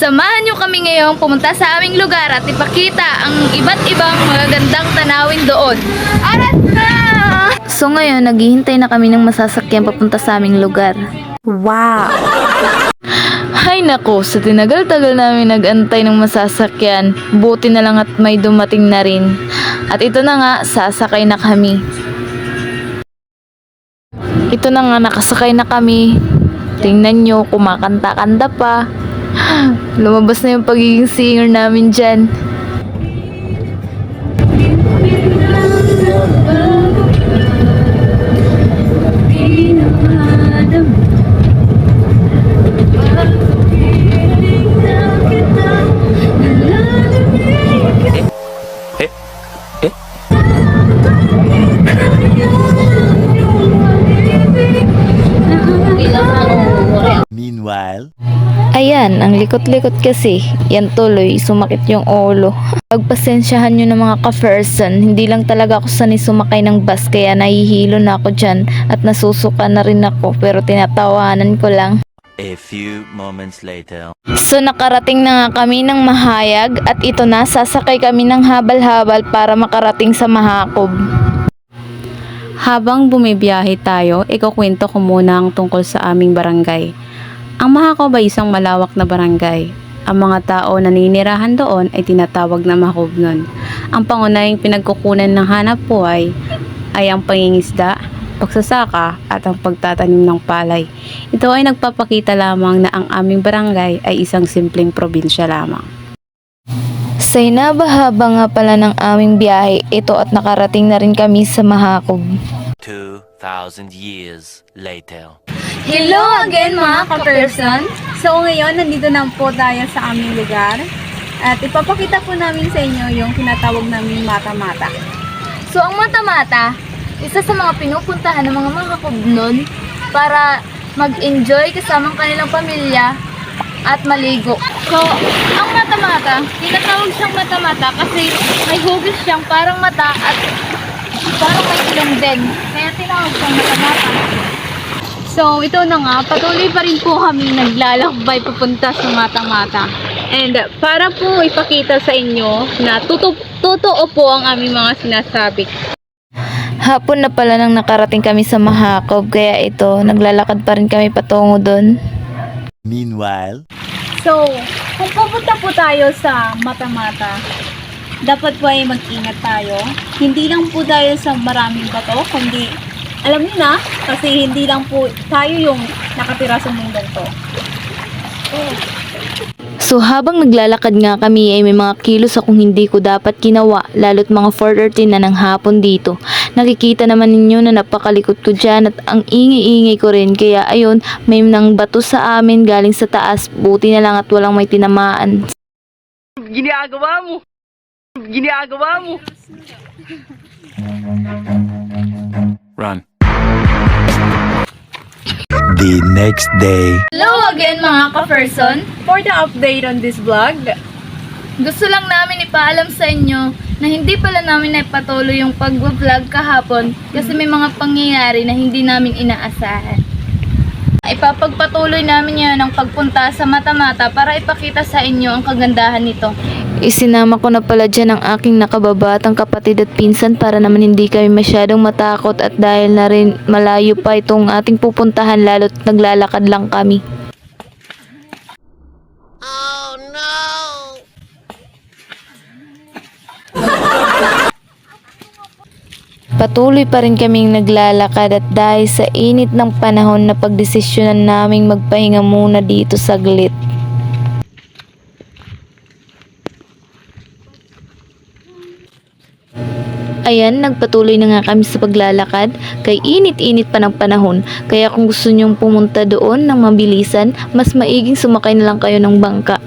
Samahan nyo kami ngayong pumunta sa aming lugar at ipakita ang iba't ibang magagandang tanawin doon. Arat na! So ngayon, naghihintay na kami ng masasakyan papunta sa aming lugar. Wow! Hay nako, sa tinagal-tagal namin nag-antay ng masasakyan, buti na lang at may dumating na rin. At ito na nga, sasakay na kami. Ito na nga, nakasakay na kami. Tingnan nyo, kumakanta-kanta pa. Lumabas na yung pagiging singer namin dyan. Meanwhile, Ayan, ang likot-likot kasi. Yan tuloy, sumakit yung ulo. Pagpasensyahan nyo ng mga ka-person, hindi lang talaga ako sanay sumakay ng bus kaya nahihilo na ako dyan at nasusuka na rin ako pero tinatawanan ko lang. a few moments later. So nakarating na nga kami ng Mahayag at ito na, sasakay kami ng habal-habal para makarating sa Mahakob. Habang bumibiyahe tayo, ikukwento ko muna ang tungkol sa aming barangay. Ang Mahakob ay isang malawak na barangay. Ang mga tao na naninirahan doon ay tinatawag na Mahakobnon. Ang pangunahing pinagkukunan ng hanap buhay ay ang pangingisda, pagsasaka at ang pagtatanim ng palay. Ito ay nagpapakita lamang na ang aming barangay ay isang simpleng probinsya lamang. Sa hinabahaba nga pala ng aming biyahe, ito at nakarating na rin kami sa Mahakob. 2,000 years later. Hello again mga ka-person! So ngayon, nandito na po tayo sa aming lugar at ipapakita po namin sa inyo yung tinatawag naming mata-mata. So ang mata-mata, isa sa mga pinupuntahan ng mga Mahakobnon para mag-enjoy kasama ang kanilang pamilya at maligo. So, ang mata-mata, tinatawag siyang mata-mata kasi may hugis siyang parang mata at parang may ilong din. Kaya tinawag siyang mata-mata. So ito na nga, patuloy pa rin po kami naglalakbay papunta sa mata-mata. And para po ipakita sa inyo na totoo po ang aming mga sinasabi. Hapon na pala nang nakarating kami sa Mahakob, kaya ito, naglalakad pa rin kami patungo doon. Meanwhile, So, kung pupunta po tayo sa mata-mata, dapat po ay mag-ingat tayo. Hindi lang po tayo sa maraming bato, kundi alam niyo na, kasi hindi lang po tayo yung nakatira sa mundong to. So habang naglalakad nga kami ay may mga kilos akong hindi ko dapat ginawa, lalo't mga 4:30 na ng hapon dito. Nakikita naman ninyo na napakalikot ko dyan at ang ingay-ingay ko rin, kaya ayun, may nang bato sa amin galing sa taas, buti na lang at walang may tinamaan. Ginagawa mo. run. The next day. Hello again mga ka-person! For the update on this vlog, Gusto lang namin ipaalam sa inyo na hindi pala namin naipatuloy yung pag-vlog kahapon kasi may mga pangyayari na hindi namin inaasahan. Ipapagpatuloy namin yan ang pagpunta sa mata-mata para ipakita sa inyo ang kagandahan nito. Isinama ko na pala dyan ang aking nakababatang kapatid at pinsan para naman hindi kami masyadong matakot at dahil na rin malayo pa itong ating pupuntahan lalo't naglalakad lang kami. Patuloy pa rin kaming naglalakad at dahil sa init ng panahon na pagdesisyonan naming magpahinga muna dito saglit. Ayan, nagpatuloy na nga kami sa paglalakad kay init-init pa ng panahon. Kaya kung gusto nyong pumunta doon ng mabilisan, mas maiging sumakay na lang kayo ng bangka.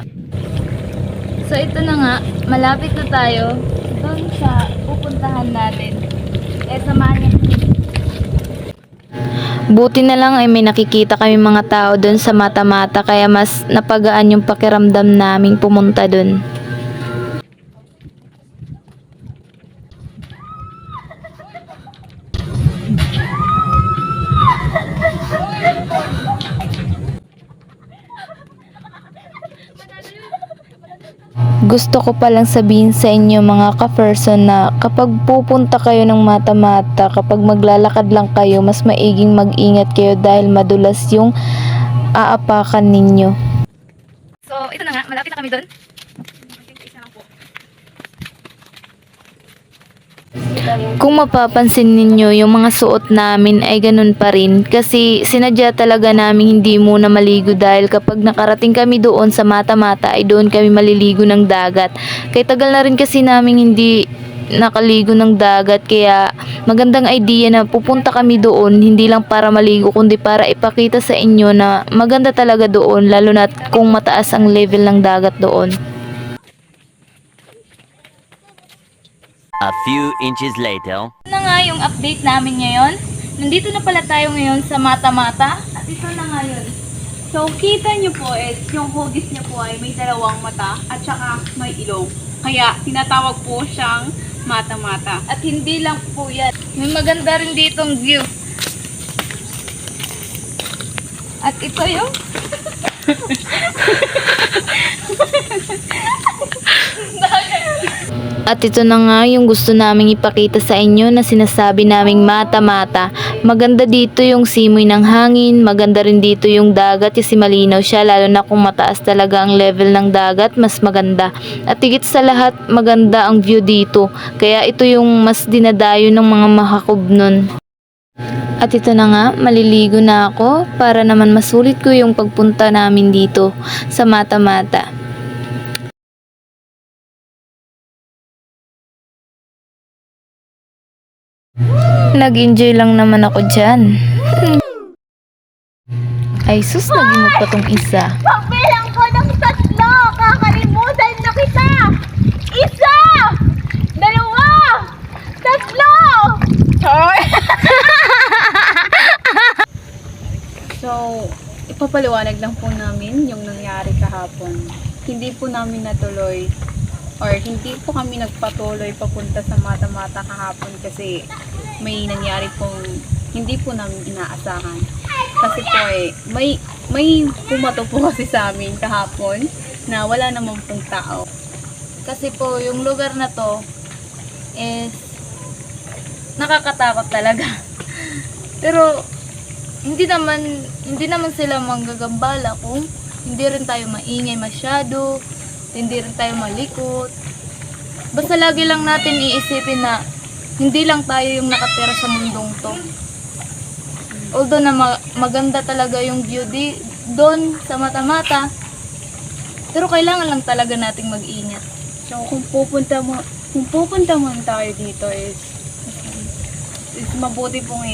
So ito na nga, malapit na tayo doon sa pupuntahan natin. Samahan niyo. Buti na lang ay may nakikita kami mga tao doon sa mata-mata kaya mas napagaan yung pakiramdam naming pumunta doon. Gusto ko palang sabihin sa inyo mga ka-person na kapag pupunta kayo ng mata-mata, kapag maglalakad lang kayo, mas maiging mag-ingat kayo dahil madulas yung aapakan ninyo. So, ito na nga, malapit na kami doon. Kung mapapansin ninyo, yung mga suot namin ay ganun pa rin kasi sinadya talaga namin hindi muna maligo dahil kapag nakarating kami doon sa mata-mata ay doon kami maliligo ng dagat. Kaya tagal na rin kasi namin hindi nakaligo ng dagat kaya magandang idea na pupunta kami doon hindi lang para maligo kundi para ipakita sa inyo na maganda talaga doon lalo na kung mataas ang level ng dagat doon. A few inches later. Ito na nga yung update namin ngayon. Nandito na pala tayo ngayon sa mata-mata at ito na nga yun. So, kita nyo po is, yung hugis niya po ay may dalawang mata at saka may ilong. Kaya, tinatawag po siyang mata-mata. At hindi lang po yan. May maganda rin ditong view. At ito yung At ito na nga yung gusto naming ipakita sa inyo na sinasabi naming mata-mata. Maganda dito yung simoy ng hangin, maganda rin dito yung dagat kasi malinaw siya lalo na kung mataas talaga ang level ng dagat, mas maganda. At higit sa lahat, maganda ang view dito. Kaya ito yung mas dinadayo ng mga mahakub nun. At ito na nga, maliligo na ako para naman masulit ko yung pagpunta namin dito sa mata-mata. Nag-enjoy lang naman ako dyan. Ay sus, naging mo pa tong isa. Pagbilang ko ng 3, kakalimutan na kita! 1! 2! 3! So, ipapaliwanag lang po namin yung nangyari kahapon. Hindi po namin natuloy or hindi po kami nagpatuloy papunta sa mata-mata kahapon kasi may nangyari pong hindi po namin inaasahan. Kasi po may pumato po kasi sa amin kahapon na wala namang pong tao. Kasi po, yung lugar na to is nakakatakot talaga. Pero hindi naman sila manggagambala kung hindi rin tayo maingay masyado, hindi rin tayo malikot. Basta lagi lang natin iisipin na hindi lang tayo yung nakatira sa mundong to. Although na maganda talaga yung view doon sa mata-mata, pero kailangan lang talaga nating mag-ingat. So kung pupunta man tayo dito is mabuti pong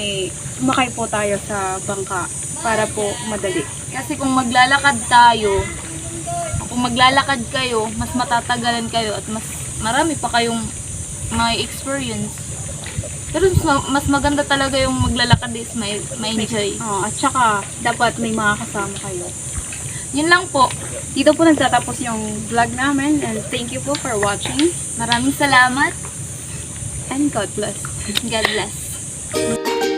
sumakay po tayo sa bangka para po madali. Kasi kung maglalakad tayo, kung maglalakad kayo, mas matatagalan kayo at mas marami pa kayong may experience. Pero mas maganda talaga yung maglalakad is may enjoy. At saka dapat may mga kasama kayo. Yun lang po. Dito po nagtatapos yung vlog namin and thank you po for watching Maraming salamat. and God bless. God bless.